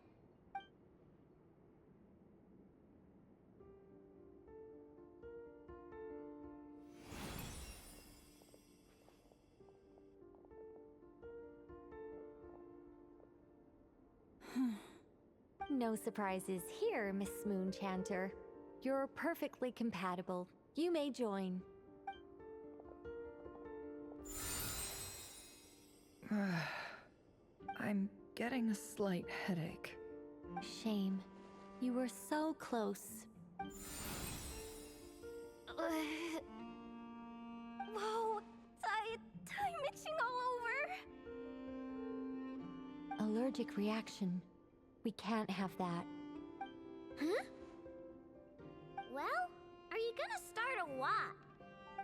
No surprises here, Miss Moonchanter. You're perfectly compatible. You may join. I'm getting a slight headache. Shame. You were so close. Whoa, I'm itching all over. Allergic reaction. We can't have that. Huh? Well, are you gonna start a what?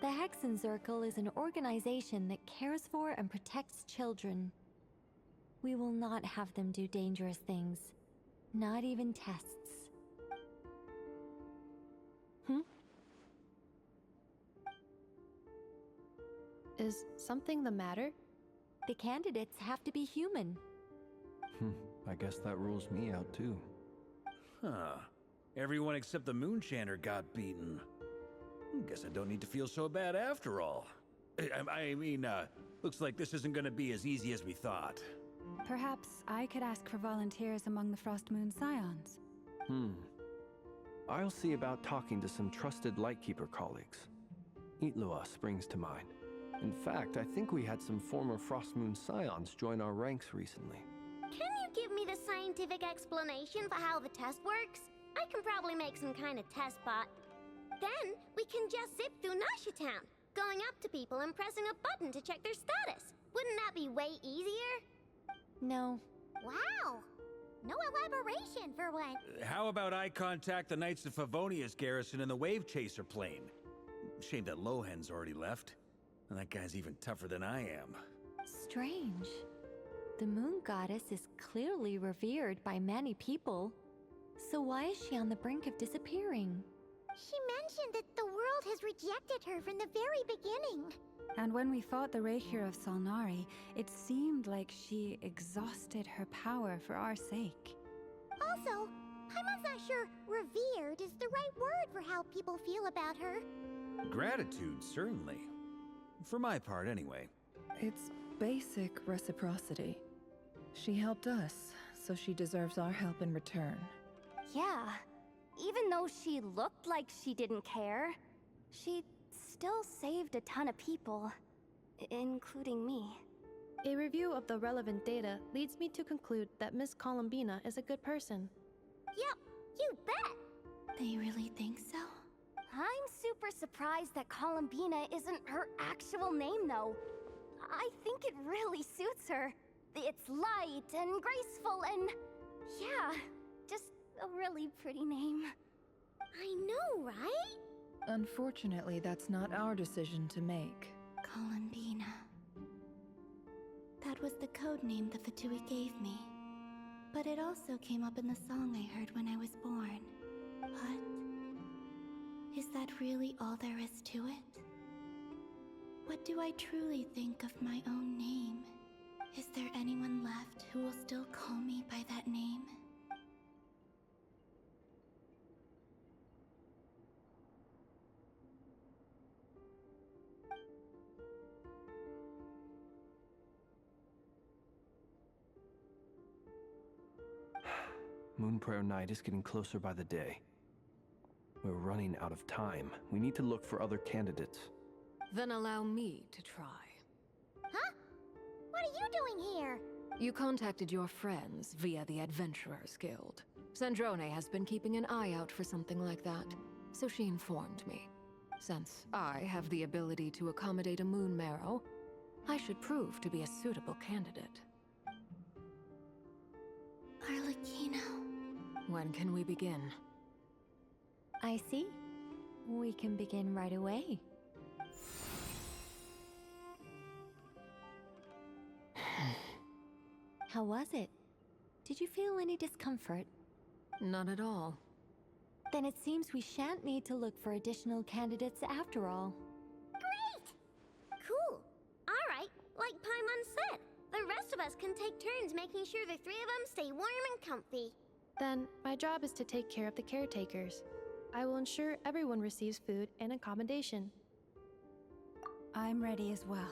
The Hexenzirkel is an organization that cares for and protects children. We will not have them do dangerous things. Not even tests. Is something the matter? The candidates have to be human. I guess that rules me out too. Huh. Everyone except the Moonchanter got beaten. Guess I don't need to feel so bad after all. I mean, looks like this isn't gonna be as easy as we thought. Perhaps I could ask for volunteers among the Frost Moon Scions. I'll see about talking to some trusted Lightkeeper colleagues. Itlua springs to mind. In fact, I think we had some former Frost Moon Scions join our ranks recently. Can you give me the scientific explanation for how the test works? I can probably make some kind of test bot. Then we can just zip through Nasha Town, going up to people and pressing a button to check their status. Wouldn't that be way easier? No. Wow! No elaboration for one. How about I contact the Knights of Favonia's garrison in the Wave Chaser plane? Shame that Lohan's already left. And that guy's even tougher than I am. Strange. The moon goddess is clearly revered by many people. So why is she on the brink of disappearing? She mentioned that the world has rejected her from the very beginning. And when we fought the Rerir of Salnari, it seemed like she exhausted her power for our sake. Also, Paimon's not sure revered is the right word for how people feel about her. Gratitude, certainly. For my part, anyway. It's basic reciprocity. She helped us, so she deserves our help in return. Yeah, even though she looked like she didn't care, she still saved a ton of people, including me. A review of the relevant data leads me to conclude that Miss Columbina is a good person. Yep, you bet! They really think so? I'm super surprised that Columbina isn't her actual name, though. I think it really suits her. It's light and graceful and... yeah, just a really pretty name. I know, right? Unfortunately, that's not our decision to make. Columbina. That was the code name the Fatui gave me. But it also came up in the song I heard when I was born. But... is that really all there is to it? What do I truly think of my own name? Is there anyone left who will still call me by that name? Moon Prayer Night is getting closer by the day. We're running out of time. We need to look for other candidates. Then allow me to try. Huh? What are you doing here? You contacted your friends via the Adventurers Guild. Sandrone has been keeping an eye out for something like that, so she informed me. Since I have the ability to accommodate a moon marrow, I should prove to be a suitable candidate. Arlecchino. When can we begin? I see. We can begin right away. How was it? Did you feel any discomfort? Not at all. Then it seems we shan't need to look for additional candidates after all. Great! Cool. Alright, like Paimon said, the rest of us can take turns making sure the three of them stay warm and comfy. Then, my job is to take care of the caretakers. I will ensure everyone receives food and accommodation. I'm ready as well.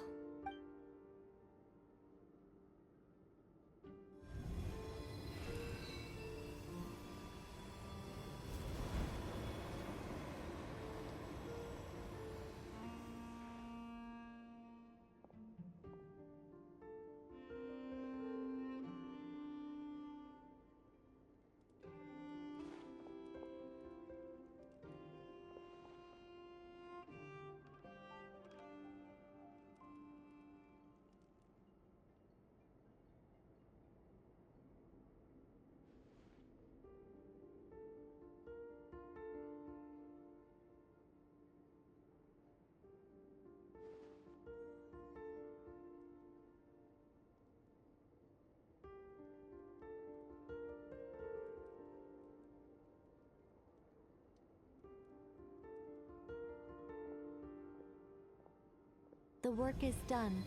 The work is done.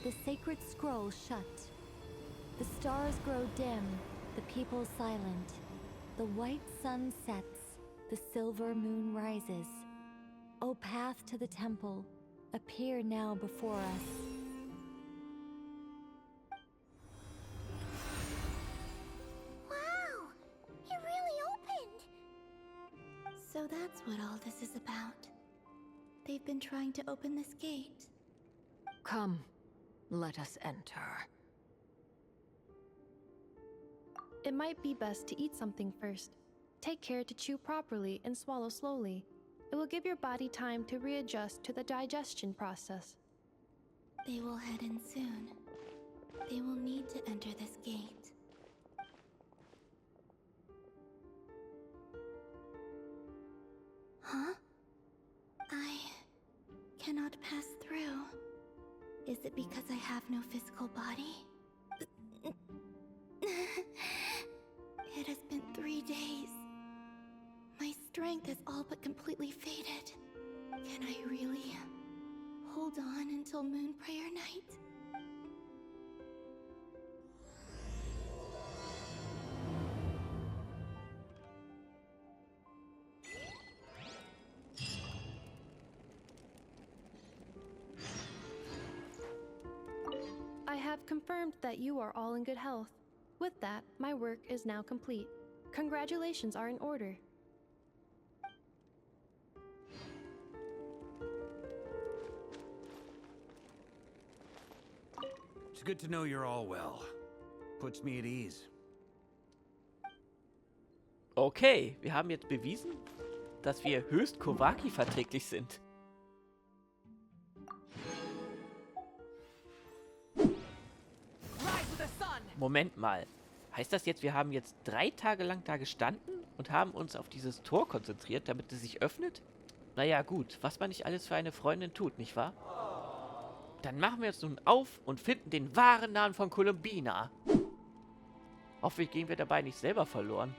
The sacred scroll shut. The stars grow dim, the people silent. The white sun sets, the silver moon rises. O path to the temple, appear now before us. Wow! It really opened! So that's what all this is about. They've been trying to open this gate. Come, let us enter. It might be best to eat something first. Take care to chew properly and swallow slowly. It will give your body time to readjust to the digestion process. They will head in soon. They will need to enter this gate. Huh? I cannot pass through. Is it because I have no physical body? It has been 3 days. My strength has all but completely faded. Can I really hold on until Moon Prayer Night? I have confirmed that you are all in good health. With that, my work is now complete. Congratulations are in order. good to know you're all well. Puts me at ease. Okay, wir haben jetzt bewiesen, dass wir höchst Kowaki verträglich sind. Moment mal. Heißt das jetzt, wir haben jetzt 3 Tage lang da gestanden und haben uns auf dieses Tor konzentriert, damit es sich öffnet? Naja, gut, was man nicht alles für eine Freundin tut, nicht wahr? Dann machen wir uns nun auf und finden den wahren Namen von Columbina. Hoffentlich gehen wir dabei nicht selber verloren.